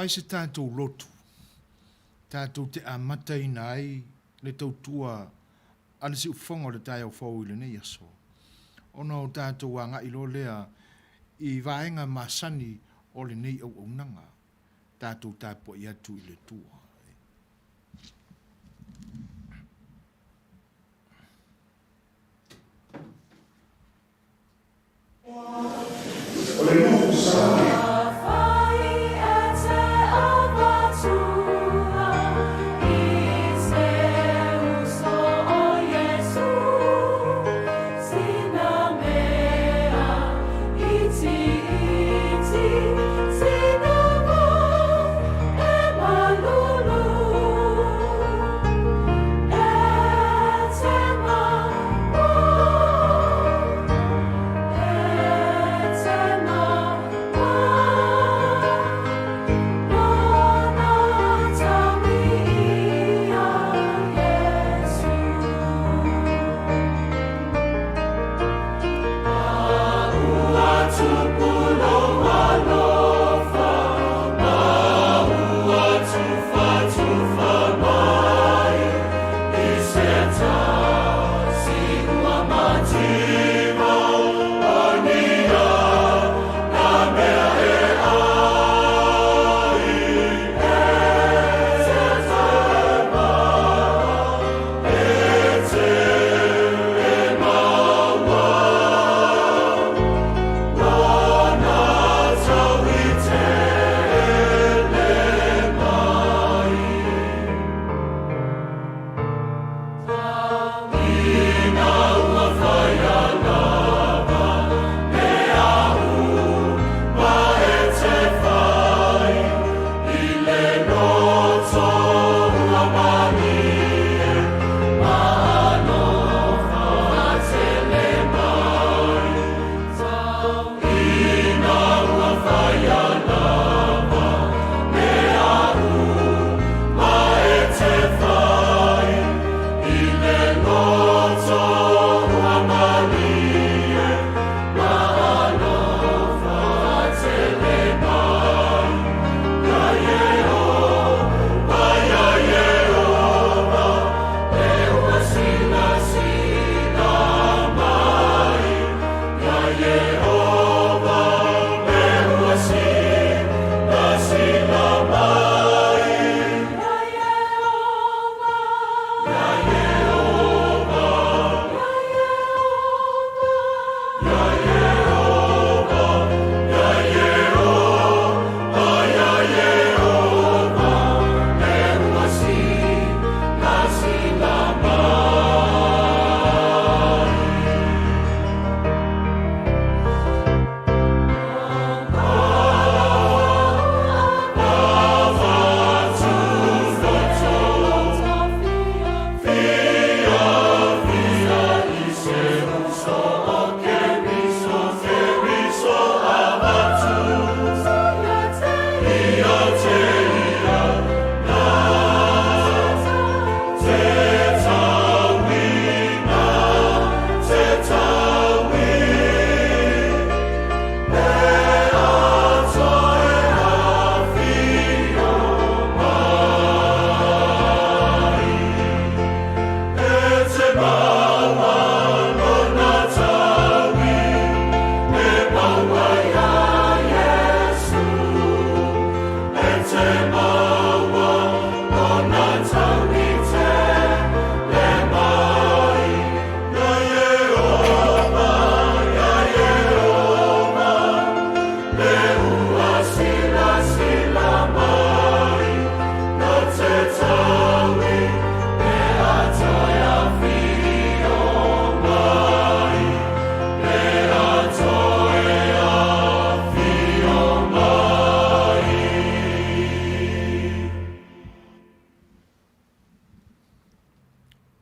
Pai se tātou lotu, tātou te amatai nai, le tautua, ale si ufonga le tai au fau ile nei aso. Ona o tātou anga ilo lea, I vaenga masani o le nei au unanga, tātou tāpo I atu I le tua.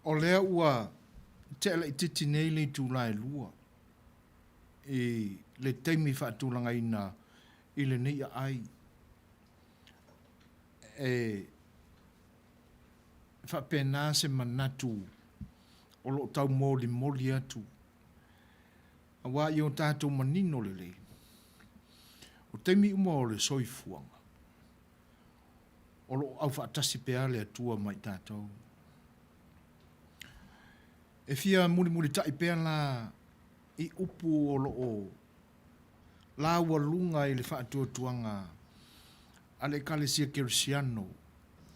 O lea ua te ala I titi nei le tūlai lua. Le teimi whaatūlanga ina I le nei ai. Whapena se manatu o lo tau moli moli atu. A wā I o tātou manino le le. O teimi uma o le soifuanga. o lo au whaatasi pea le atua mai tātou. E fia muri tai pea la i upu o lo o la walunga i le whaatua tuanga a le kalesia kerisiano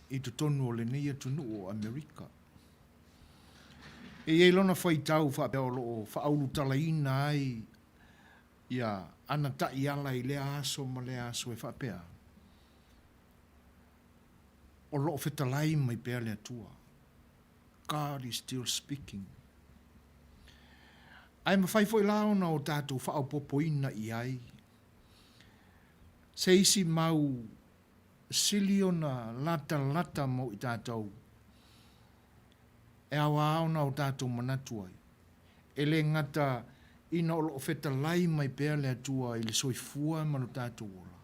i tu tonu o le neia tunu o Amerika. E iei lona whai tau whaapea o lo o whaaulu talaina ai ia ana tai ala i le aso ma le aso e whaapea. O lo o whetalai mai pea le atua. God is still speaking. Ai mawhai fwoi laona o tātou whaapopoina i ai. Se isi mau siliona lata mo i tātou. E awa aona o tātou manatuai. E le ngata ina o lo whetalai mai pea le atua i le soifua manu tātou ola.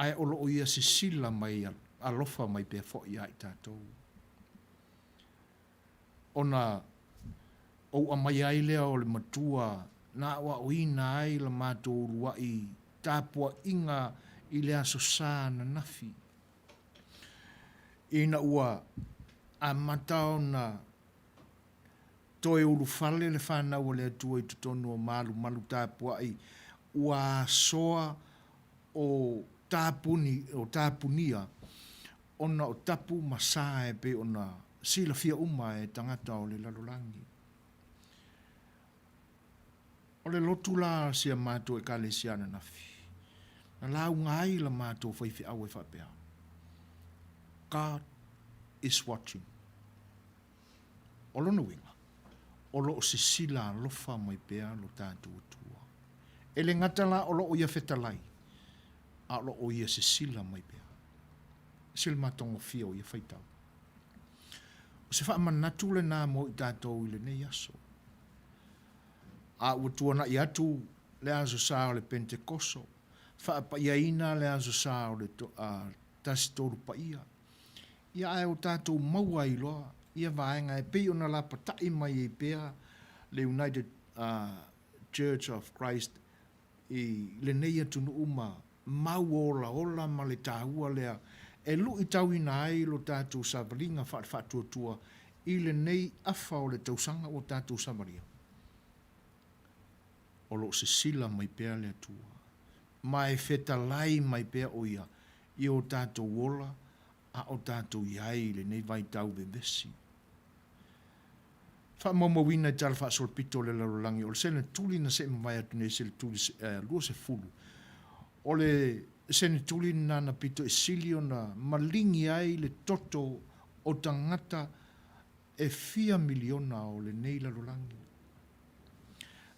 Ai o lo o ia sisila mai alofa mai pea fo i ai tātou. Ona o amai ai lea o le matua na wa o ina ai la mātou rua i tāpua inga i le aso sā na nafi. Ina ua a matao na toe uru fale le whanau le atua i tutonu o malu tāpua i ua soa o tāpunia ona o tapu masā e pe ona sila fia uma e tangata o le lalolangi. O le lotu la sia mātou e kale siana nafi. Na lau ngai la mātou whaifi au e whapea. God is watching. O lona winga. O lo o se sila lofa mai pea lo tātou atua. E le ngatala o lo o ia whetalai. A lo o ia se sila mai pea. Sila mātongo fia o ia whaitau. O se wha manatu le nā mo i tātou i le nei aso. A ua tuana i atu le aso sā o le Pentekoso. Wha pa ia ina le aso sā o le tasitoru pa ia. Ia ai o tātou maua i loa. Ia vaenga e pei ona la patai mai e pea le United Church of Christ i le nei atu nu uma mau ola ma le tāua lea. E lu i tau ina ai lo tātou savaringa whaatua i le nei afa o le tausanga o tātou savaria. O lo se sila mai pea le atua. Mai whetalai mai pea o ia i o tātou wola a o tātou iai le nei vai tau bebesi. Wha mamawina i tala wha solpito le larolangi o le sene tuli na se mwai atu nei se le tuli lua se fulu. O le sene tuli na pito e silio na malingi ai le toto o tangata e 4 miliona o le nei larolangi.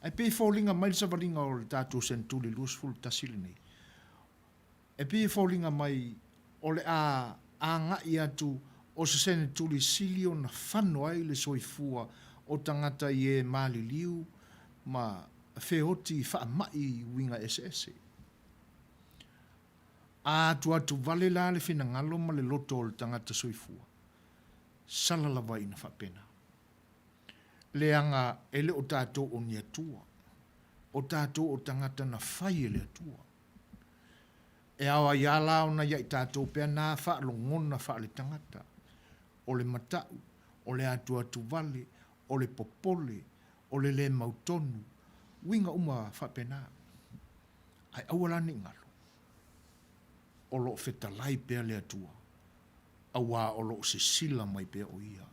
Ai pei fōlinga mai sa valinga o le tātou sene tuli lua se fulu tasili nei. E pei fōlinga mai o le a ngai atu o se sene tuli silio na whano ai le soifua o tangata i e mali liu ma Fai'oti wha mai winga SS. A atu vale la le fina ngalo ma le loto o le tangata soifua. Sala lava ina whapena. Le anga ele o tātou o ni atua. O tātou o tangata na whai ele atua. E awa iala o na iai tātou pia nā wha longona wha le tangata. O le matau, o le atu vale, o le popole, o le mautonu, winga uma whapena. Ai awalani ngalo. O lo whetalai pia le atua. Awa o lo se sila mai pia o ia.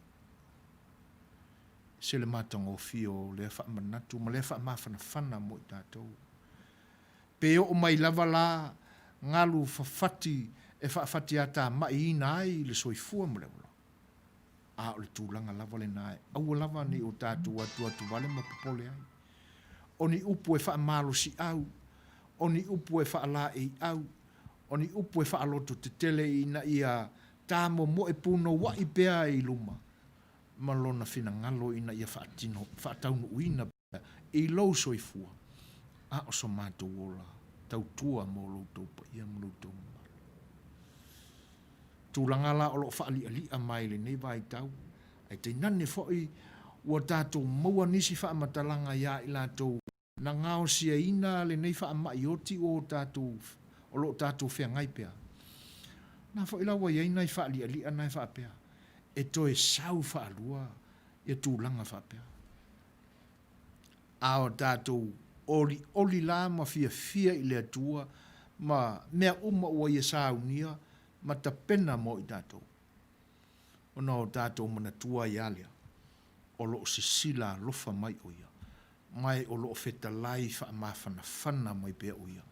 Se le matango fio le wha manatu, ma le wha mawhana mo i tātou. Peo o mai lava la ngalu whawhati e whawhati ata mai ina ai le soifua mo le ola. A o le tūlanga lava le nae. Aua lava ni o tātou atu vale ma popole ai. O ni upu e wha malo si au. O ni upu e wha la e au. O ni upu e wha aloto te tele ina ia tāmo mo e puno wa i pea i luma. Malona fina ngalo ina ia wha taunu uina pea. I lau soifua. A o so mātou ola. Tau tua mo loutou pa ia mo loutou malu. Tūlanga la o lo whaali ali a mai le nei vai tau. Ai te nane fwoi ua tātou maua nisi wha matalanga ia i lātou. Na ngao sia ina le nei wha mai oti o tātou o lo tātou whea ngai pia. Na fo ila wa yai nai fa ali anai fa pea. E toe sau fa alua e tūlanga fa pea. Ao tātou oli la ma fia i le atua ma mea ua ia saunia ma ta pena mo i tātou. Ona o tātou mana tua i alia. O loo sisila lofa mai o ia. Mai o loo feta lai fa mawhana mai pea o ia.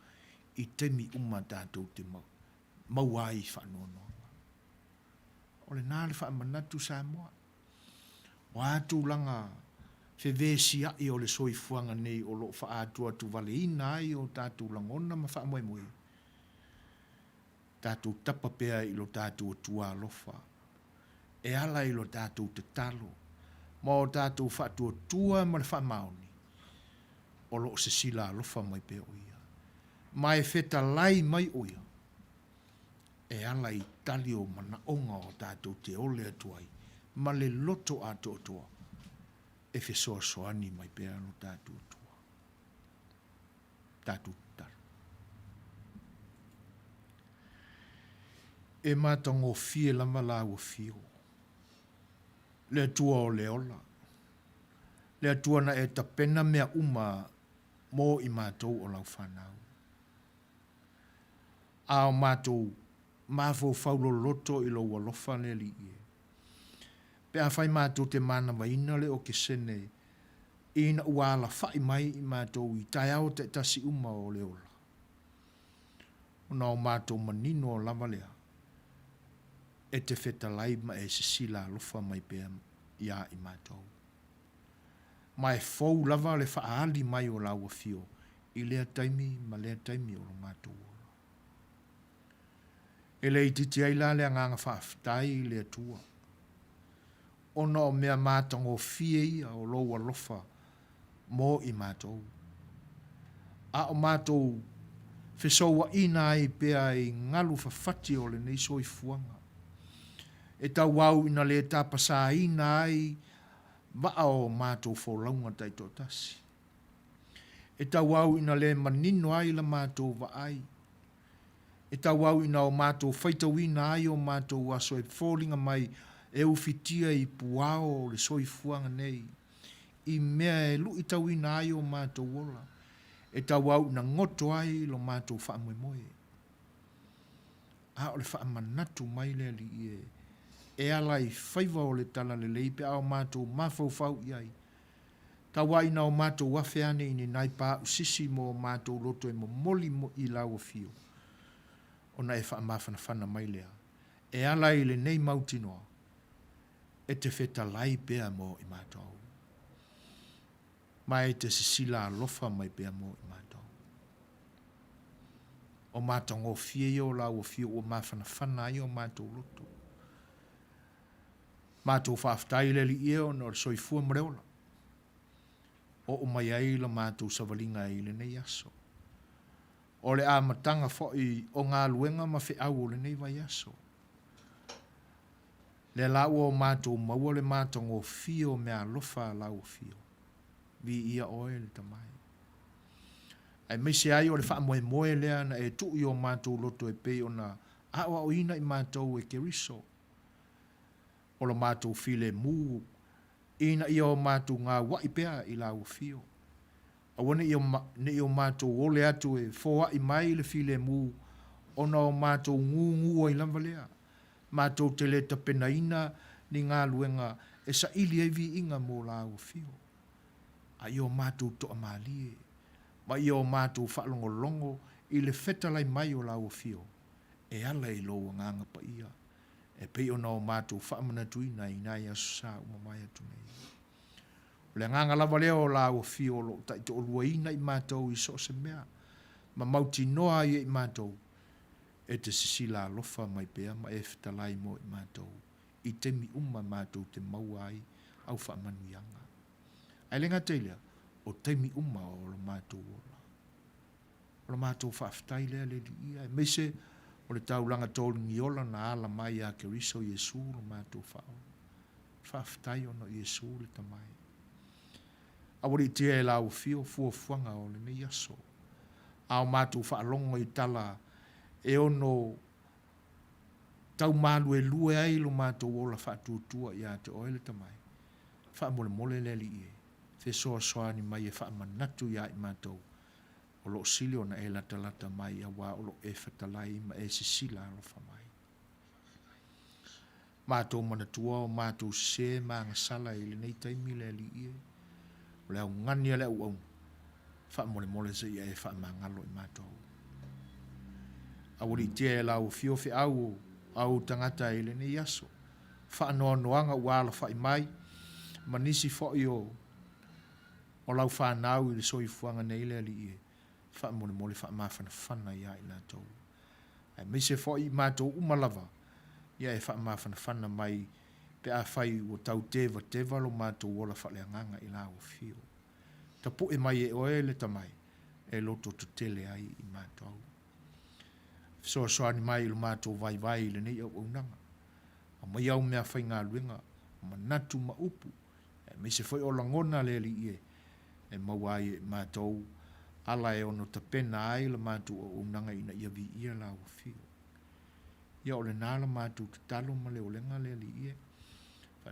I temi tātou te mau. Mauai fa nono. O le nāle fa manatu sa moa. O atu langa fe vesi ai o le soifuanga nei o loo fa atua tu vale ina ai o tātou langona ma fa moe moe. Tātou tapa pea i lo tātou tua lofa. E ala i lo tātou te talo. Ma o tātou fa tua ma le fa maoni. O loo se sila lofa mai pea o ia. Mai feta lai mai o ia. E ala i tali o mana onga o tātou te ole atuai. Ma le loto ato atua. E fe soani mai pea no tātou atua. Tātou tara. E mātango fie lama la ua fio. Le atua o le ola. Le atua na e tapena mea mo i mātou o lau whanau. Ao mātou mafo faulo loto i lo walofa le li ie. Pe a whai mātou te mana waina le o ke sene ina uala whai mai i mātou i tai au te tasi o le ola. Una o mātou manino o lava lea. E te wheta lai ma e se sila lofa mai pēr ia i mātou. Mai fau lava le whaali mai o laua fio i lea taimi ma lea taimi o lo mātou ola. E le ititi ai la le anganga whaaftai le atua. Ona o mea mātango fie ia o loa lofa mo i mātou. A o mātou whesoua ina ai pea i ngalu whawhati o le neiso i fuanga. E tau wau ina le tāpasa ina ai waa o mātou wholaunga tai tōtasi. E tau wau ina le manino ai la mātou wa ai. E tau wau ina o mātou whaitawina ai o mātou aso e whōlinga mai e uwhitia i puao le soifuanga nei. I mea e lu i tau ina ai o mātou wola. E tau wau ina ngoto ai lo mātou whaamoe moe. A o le whaamanatu mai le li e. E alai whaiva o le tala le leipe ao mātou mawhau iai. Tawa ina o mātou wawheane ini nai pā usisi mo mātou loto e mo moli mo i lau fio. Ona e whaamawhana mai lea. E alai le nei mautinoa. E te wheta lai pēa mo i mātou. Mai te sisila lofa mai pēa mo i mātou. O mātou ngō fie o lau fio o mawhana i o mātou loto. Mātou whaaftai le li eo no soifua mreola. O mai ai la mātou savalinga i le nei aso. O le āmatanga fōi o ngā luenga ma whi au o le nei vai aso. Le lau o mātou maua le mātou ngō fio mea lofa lau fio. Vi ia oe le tamai. Ai meise ai o le wha moe moe lea na e tu i o mātou loto e pei o na awa o ina i mātou e keriso. O lo mātou file mū, ina i o mātou ngā waipea i lau fio. Awane i o mātou ole atu e fōa i mai le file mū, ona o mātou ngu o i lamvalea. Mātou te le tapenaina ni ngā luenga e sa ili e vi inga mō lau fio. A i o mātou to amalie, ma i o mātou whaalongolongo i le fetalai mai o lau fio. E ala i lo nganga pa ia. E pei ona o mātou whaamana tuina i nai asu sā umamai atu nei. Le nganga lava leo o la o fio lo tai te olua ina i mātou i so se mea. Ma mauti noa i mātou. E te sisila lofa mai pea ma e whitalai mo i mātou. I temi mātou te mauai au whaamanu ianga. Ai lenga teilea, o temi o lo mātou ola. O lo mātou whaaftai lea le li ia. Meise, o le taulanga tōlu ni ola na ala mai a keriso Yesu lo mātou whao. Whaaftai ono Yesu le tamai. Awari tia e lau fio fuanga o le nei aso. Ao mātou whaalongo i tala e ono tau malu e lue ai lo mātou ola whaatutua ia te oele tamai. Wha mole mole le li e. Fe soa soa ni mai e wha manatu ia i mātou. O lo sili o na e lata lata mai a wā o lo e whatalai ma e sisila alo wha mai. Mātou manatua o mātou se maa ngasala e le nei taimi le li e. O le au ngani le au au. Wha mole mole se ia e wha mangalo i mātou. Awari tia e lau fio fi au tangata e le nei aso. Wha noa noanga wala wha i mai. Manisi fo i o lau whanau i le soi fuanga nei le li e. Wha mole mole wha mawhana whana ia i nātou. Ai mise fo i mātou umalava. Ia e wha mawhana whana mai pe a whai o tau teva lo mātou wola wha le anganga i lau fio. Ta po e mai e oe le tamai. E loto to tele ai i mātou. Soa ni mai lo mātou vai le nei au nanga. A mai au mea whai ngā luenga. Manatu ma upu. Me se foi o langona le li e. E mawai e mātou. Ala e ono ta pena ai la mātou o unanga ina ia vi ia la o fio. Ia o le nāla mātou te talo ma le o lenga le li e.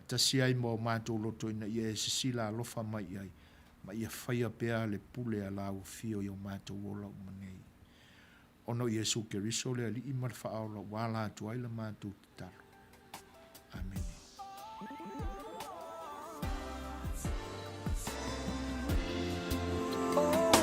Tasi ai mo mātou loto ina ia e sisila alofa mai ai. Ma ia whaia pea le pule a la o fio i o mātou o la umanei. Ono Iesu Keriso le li ima le whaola wala atu ai la mātou te talo. Amen. Fire.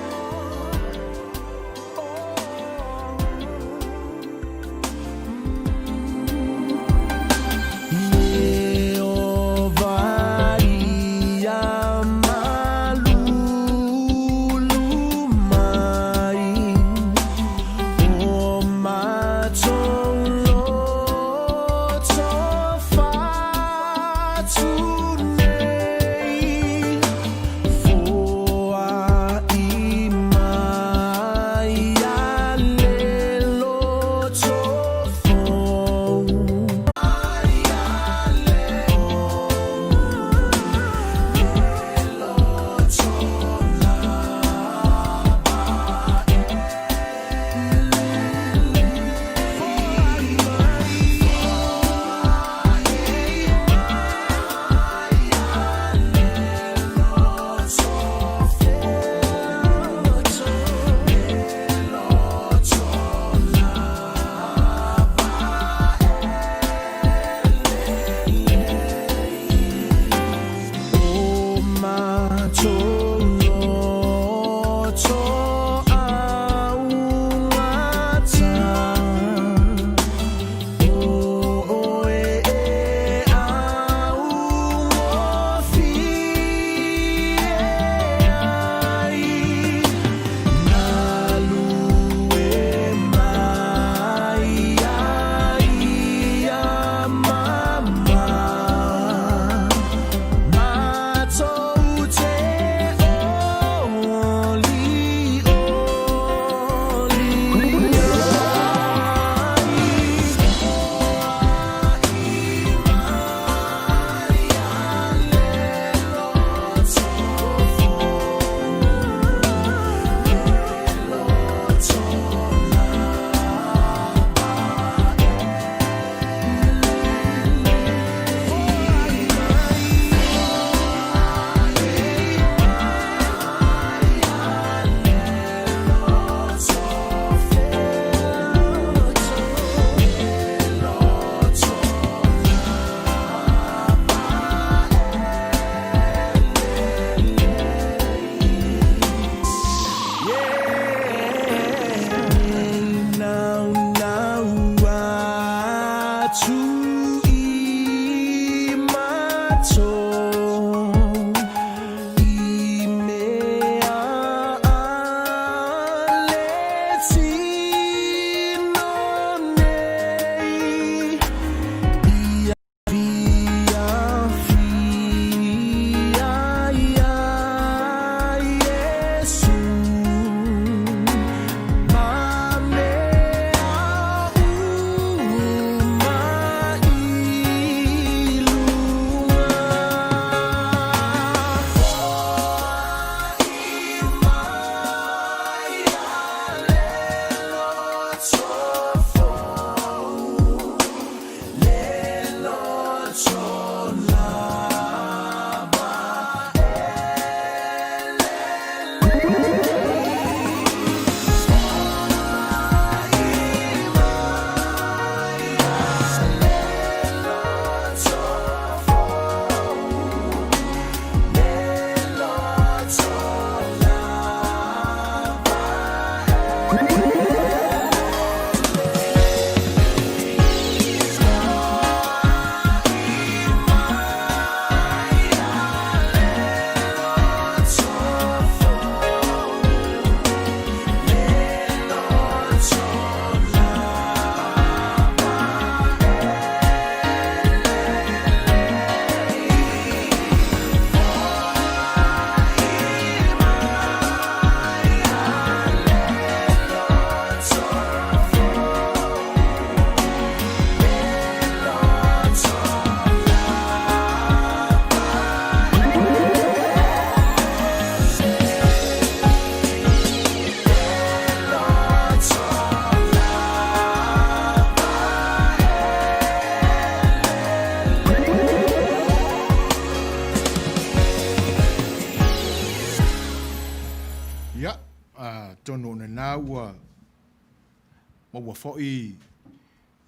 maua fo'i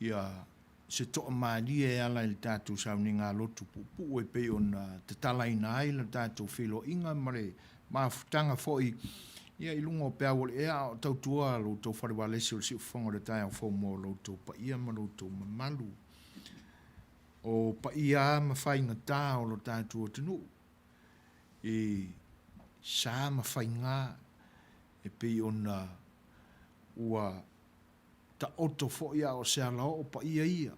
ia se to'a mali e ala i le tātou sauninga lotu pupu e pe ona te talaina ai le tātou whiloinga ma le mafutanga fo'i ia i lunga o pea wale ea o tautua lo tau whariwalesi o le siufonga le tai au whaumo lo tau pa ia ma lo tau mamalu. O pa ia ma whainga tā o lo tātou o tenu. E sa ma whainga e pe ona ua ta oto fo'i a o se ala o pa ia.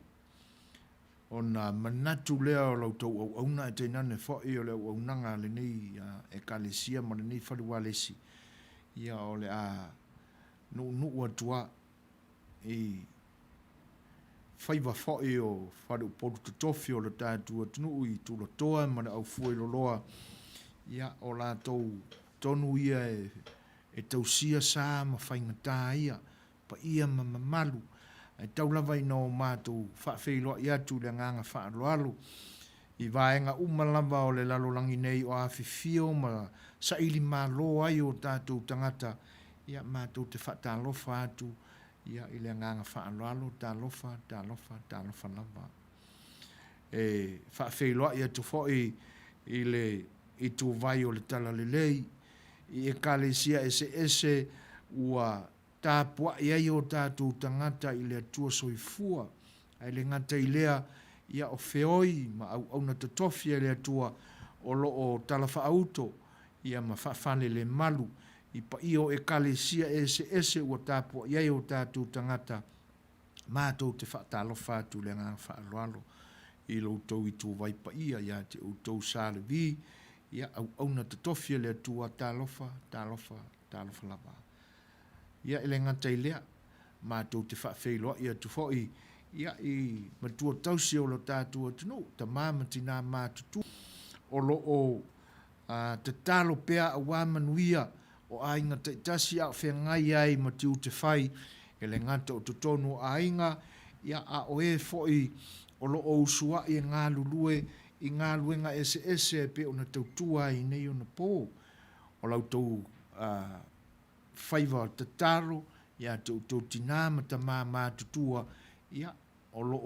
Ona manatu lea o lau tau au auna e teinane fo'i o le au aunanga le nei e kalesia ma le nei whariwalesi. Ia o le a nu atua e whaiva fo'i o whare uporu te tofi o le tātua tunu i tūla toa ma le au fuai loloa. Ia o la tonu ia e tausia sa ma whaingatā ia pa ia ma mamalu. E taulawa i no mātou whaafeiloa i atu le nganga whaaloalo. I vaenga umalava o le lalolangi nei o awhifio ma sa ili malo ai o tātou tangata. Ia mātou te whaatalofa atu. Ia i le nganga whaaloalo, talofa lava. E whaafeiloa i atu fo'i i le i tū vai o le tala le lei. I e kalesia ese ua tāpua i ai o tātou tangata i le atua soifua. Ai le ngata i lea ia o feoi ma au na tatofi le atua o lo o talafa auto ia ma whawhane le malu i pa io e kalesia ese ua tāpua i ai o tātou tangata mātou te whaatalofa atu le ngā whaaloalo i lo tau i tū vai pa ia te o tau sāle vi ia au na tatofi le atua talofa lava. Ia ele ngata i lea mātou te whaafeiloa ia tu fo'i ia i matua tausi o lo tātua tunu, ta māmatina mātutu o lo o te talo pea a wāmanuia o ainga te tasi a whengai ai matiu te whai e le ngata o tutonu ainga ia a oe fo'i o lo o usua i ngā lulue i ngā luenga ese pe o na tautua i nei o na pō o lau tau whaiva te taro ia tau tina ma ta mātutua ia o lo